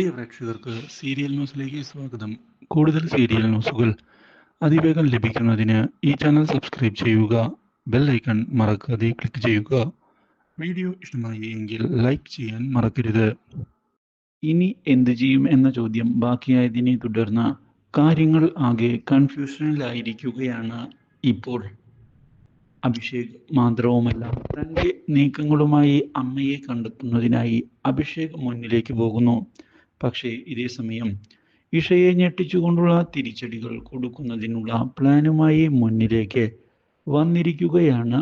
പ്രിയ പ്രേക്ഷകർക്ക് സീരിയൽ ന്യൂസിലേക്ക് സ്വാഗതം. കൂടുതൽ സീരിയൽ ന്യൂസുകൾ അതിവേഗം ലഭിക്കുന്നതിന് ഈ ചാനൽ സബ്സ്ക്രൈബ് ചെയ്യുക. ബെൽ ഐക്കൺ മറക്കാതെ ക്ലിക്ക് ചെയ്യുക. വീഡിയോ ഇഷ്ടമായി എങ്കിൽ ലൈക്ക് ചെയ്യാൻ മറക്കരുത്. ഇനി എന്ത് ചെയ്യും എന്ന ചോദ്യം ബാക്കിയായതിനെ തുടർന്ന് കാര്യങ്ങൾ ആകെ കൺഫ്യൂഷനിലായിരിക്കുകയാണ് ഇപ്പോൾ. അഭിഷേക് മാത്രവുമല്ല, തൻ്റെ നീക്കങ്ങളുമായി അമ്മയെ കണ്ടെത്തുന്നതിനായി അഭിഷേക് മുന്നിലേക്ക് പോകുന്നു. പക്ഷേ ഇതേ സമയം ഇഷയെ ഞെട്ടിച്ചുകൊണ്ടുള്ള തിരിച്ചടികൾ കൊടുക്കുന്നതിനുള്ള പ്ലാനുമായി മുന്നിലേക്ക് വന്നിരിക്കുകയാണ്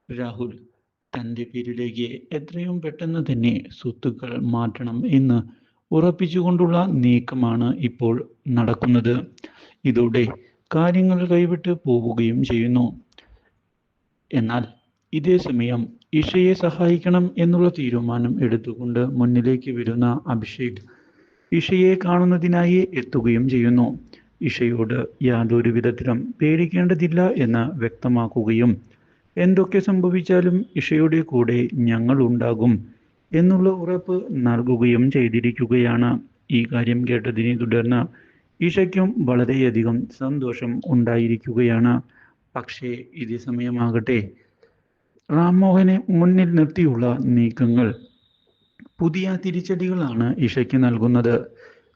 രാഹുൽ. തൻ്റെ പേരിലേക്ക് എത്രയും പെട്ടെന്ന് തന്നെ സ്വത്തുക്കൾ മാറ്റണം എന്ന് ഉറപ്പിച്ചുകൊണ്ടുള്ള നീക്കമാണ് ഇപ്പോൾ നടക്കുന്നത്. ഇതോടെ കാര്യങ്ങൾ കൈവിട്ട് പോവുകയും ചെയ്യുന്നു. എന്നാൽ ഇതേ സമയം ഇഷയെ സഹായിക്കണം എന്നുള്ള തീരുമാനം എടുത്തുകൊണ്ട് മുന്നിലേക്ക് വരുന്ന അഭിഷേക് ഇഷയെ കാണുന്നതിനായി എത്തുകയും ചെയ്യുന്നു. ഇഷയോട് യാതൊരു വിധത്തിലും പേടിക്കേണ്ടതില്ല എന്ന് വ്യക്തമാക്കുകയും എന്തൊക്കെ സംഭവിച്ചാലും ഇഷയുടെ കൂടെ ഞങ്ങൾ ഉണ്ടാകും എന്നുള്ള ഉറപ്പ് നൽകുകയും ചെയ്തിരിക്കുകയാണ്. ഈ കാര്യം കേട്ടതിനെ തുടർന്ന് ഇഷയ്ക്കും വളരെയധികം സന്തോഷം ഉണ്ടായിരിക്കുകയാണ്. പക്ഷേ ഇതേ സമയമാകട്ടെ, റാംമോഹനെ മുന്നിൽ നിർത്തിയുള്ള നീക്കങ്ങൾ പുതിയ തിരിച്ചടികളാണ് ഇഷയ്ക്ക് നൽകുന്നത്.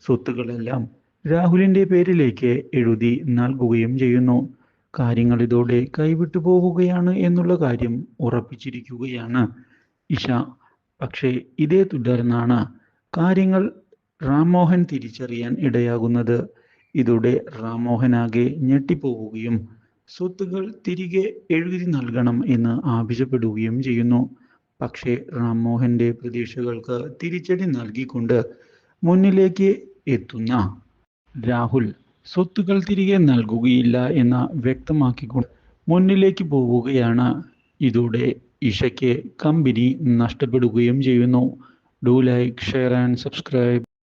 സ്വത്തുക്കളെല്ലാം രാഹുലിൻ്റെ പേരിലേക്ക് എഴുതി നൽകുകയും ചെയ്യുന്നു. കാര്യങ്ങൾ ഇതോടെ കൈവിട്ടു പോവുകയാണ് എന്നുള്ള കാര്യം ഉറപ്പിച്ചിരിക്കുകയാണ് ഇഷ. പക്ഷേ ഇതേ തുടർന്നാണ് കാര്യങ്ങൾ റാംമോഹൻ തിരിച്ചറിയാൻ ഇടയാകുന്നത്. ഇതോടെ റാംമോഹനാകെ ഞെട്ടിപ്പോവുകയും സ്വത്തുകൾ തിരികെ എഴുതി നൽകണം എന്ന് ആവശ്യപ്പെടുകയും ചെയ്യുന്നു. പക്ഷേ റാംമോഹൻ്റെ പ്രതീക്ഷകൾക്ക് തിരിച്ചടി നൽകിക്കൊണ്ട് മുന്നിലേക്ക് എത്തുന്ന രാഹുൽ സ്വത്തുക്കൾ തിരികെ നൽകുകയില്ല എന്ന് വ്യക്തമാക്കിക്കൊണ്ട് മുന്നിലേക്ക് പോവുകയാണ്. ഇതോടെ ഇഷയ്ക്ക് കമ്പനി നഷ്ടപ്പെടുകയും ചെയ്യുന്നു. Do like, share and subscribe.